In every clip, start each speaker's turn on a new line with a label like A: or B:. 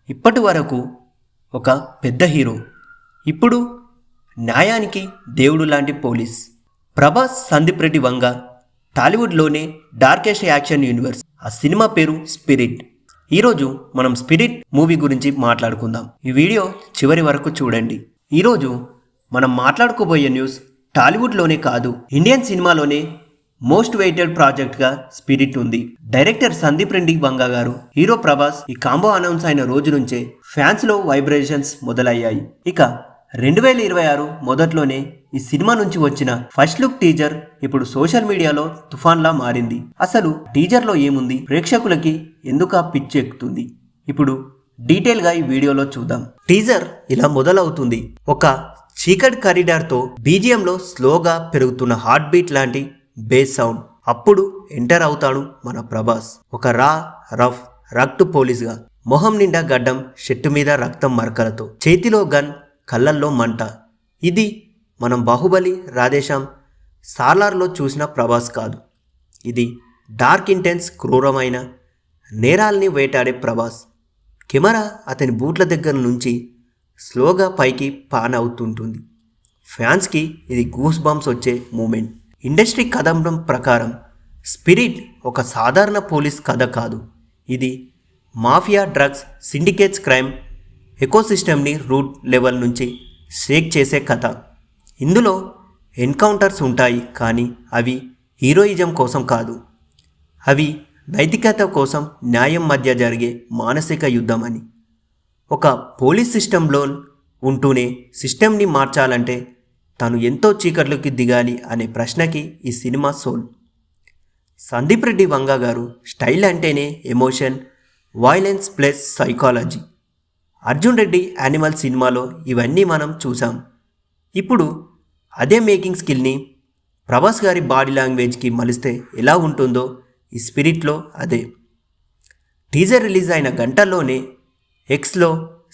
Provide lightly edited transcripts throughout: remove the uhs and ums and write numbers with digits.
A: ఇప్పటి వరకు ఒక పెద్ద హీరో, ఇప్పుడు న్యాయానికి దేవుడు లాంటి police. Prabhas Sandeep Reddy Vanga టాలీవుడ్లోనే darkest action universe. ఆ సినిమా పేరు స్పిరిట్. ఈరోజు మనం స్పిరిట్ మూవీ గురించి మాట్లాడుకుందాం. ఈ వీడియో చివరి వరకు చూడండి. ఈరోజు మనం మాట్లాడుకోబోయే న్యూస్ టాలీవుడ్లోనే కాదు, ఇండియన్ సినిమాలోనే మోస్ట్ వెయిటెడ్ ప్రాజెక్ట్గా స్పిరిట్ ఉంది. డైరెక్టర్ సందీప్ రెడ్డి వంగ గారు, హీరో ప్రభాస్ ఈ కాంబో అనౌన్స్ అయిన రోజు నుంచే ఫ్యాన్స్లో వైబ్రేషన్స్ మొదలయ్యాయి. ఇక 2026 మొదట్లోనే ఈ సినిమా నుంచి వచ్చిన ఫస్ట్ లుక్ టీజర్ ఇప్పుడు సోషల్ మీడియాలో తుఫాన్లా మారింది. అసలు టీజర్లో ఏముంది, ప్రేక్షకులకి ఎందుకు ఆ పిచ్చి ఎక్కుతుంది, ఇప్పుడు డీటెయిల్గా ఈ వీడియోలో చూద్దాం. టీజర్ ఇలా మొదలవుతుంది. ఒక చీకటి కారిడార్తో బీజిఎంలో స్లోగా పెరుగుతున్న హార్ట్ బీట్ లాంటి బేస్ సౌండ్. అప్పుడు ఎంటర్ అవుతాడు మన ప్రభాస్. ఒక రఫ్ రక్ట్ పోలీస్గా, మొహం నిండా గడ్డం, షర్టు మీద రక్తం మరకలతో, చేతిలో గన్, కళ్ళల్లో మంట. ఇది మనం బాహుబలి, రాధేశ్యామ్, సాలార్లో చూసిన ప్రభాస్ కాదు. ఇది డార్క్, ఇంటెన్స్, క్రూరమైన నేరాల్ని వేటాడే ప్రభాస్. కెమెరా అతని బూట్ల దగ్గర నుంచి స్లోగా పైకి పాన్ అవుతుంటుంది. ఫ్యాన్స్కి ఇది గూస్ బంప్స్ వచ్చే మూమెంట్. ఇండస్ట్రీ కథనం ప్రకారం స్పిరిట్ ఒక సాధారణ పోలీస్ కథ కాదు. ఇది మాఫియా, డ్రగ్స్, సిండికేట్స్, క్రైమ్ ఎకోసిస్టమ్ని రూట్ లెవెల్ నుంచి షేక్ చేసే కథ. ఇందులో ఎన్కౌంటర్స్ ఉంటాయి, కానీ అవి హీరోయిజం కోసం కాదు. అవి నైతికత కోసం, న్యాయం మధ్య జరిగే మానసిక యుద్ధం అని. ఒక పోలీస్ సిస్టంలో ఉంటూనే సిస్టమ్ని మార్చాలంటే తను ఎంతో చీకట్లోకి దిగాలి అనే ప్రశ్నకి ఈ సినిమా సోల్. సందీప్ రెడ్డి వంగ గారు స్టైల్ అంటేనే emotion, violence plus psychology. Arjun Reddy animal సినిమాలో ఇవన్నీ మనం చూసాం. ఇప్పుడు అదే మేకింగ్ స్కిల్ని ప్రభాస్ గారి బాడీ లాంగ్వేజ్కి మలిస్తే ఎలా ఉంటుందో ఈ స్పిరిట్లో అదే. టీజర్ రిలీజ్ అయిన గంటల్లోనే ఎక్స్లో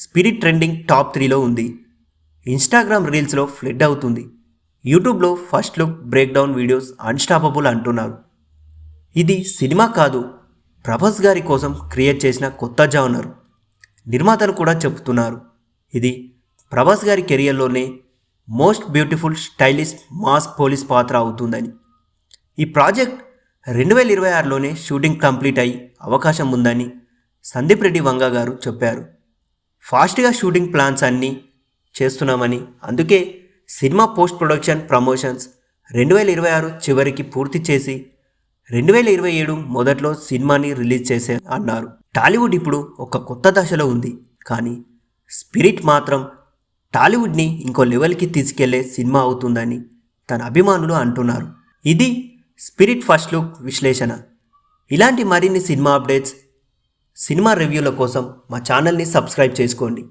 A: స్పిరిట్ ట్రెండింగ్ టాప్ 3లో ఉంది. ఇన్స్టాగ్రామ్ రీల్స్లో ఫ్లడ్ అవుతుంది. యూట్యూబ్లో first look break down videos unstoppable అంటున్నారు. ఇది సినిమా కాదు, ప్రభాస్ గారి కోసం క్రియేట్ చేసిన కొత్త జానర్. నిర్మాతలు కూడా చెబుతున్నారు ఇది ప్రభాస్ గారి కెరియర్లోనే most beautiful, stylish, mass police పాత్ర అవుతుందని. ఈ ప్రాజెక్ట్ 2026లోనే షూటింగ్ కంప్లీట్ అయ్యి అవకాశం ఉందని సందీప్ రెడ్డి వంగ గారు చెప్పారు. ఫాస్ట్గా షూటింగ్ ప్లాన్స్ అన్నీ చేస్తున్నామని, అందుకే సినిమా పోస్ట్ ప్రొడక్షన్, ప్రమోషన్స్ 2026 చివరికి పూర్తి చేసి 2027 మొదట్లో సినిమాని రిలీజ్ చేసే అన్నారు. టాలీవుడ్ ఇప్పుడు ఒక కొత్త దశలో ఉంది, కానీ స్పిరిట్ మాత్రం టాలీవుడ్ని ఇంకో లెవెల్కి తీసుకెళ్లే సినిమా అవుతుందని తన అభిమానులు అంటున్నారు. ఇది స్పిరిట్ ఫస్ట్ లుక్ విశ్లేషణ. ఇలాంటి మరిన్ని సినిమా అప్డేట్స్, సినిమా రివ్యూల కోసం మా ఛానల్ని సబ్స్క్రైబ్ చేసుకోండి.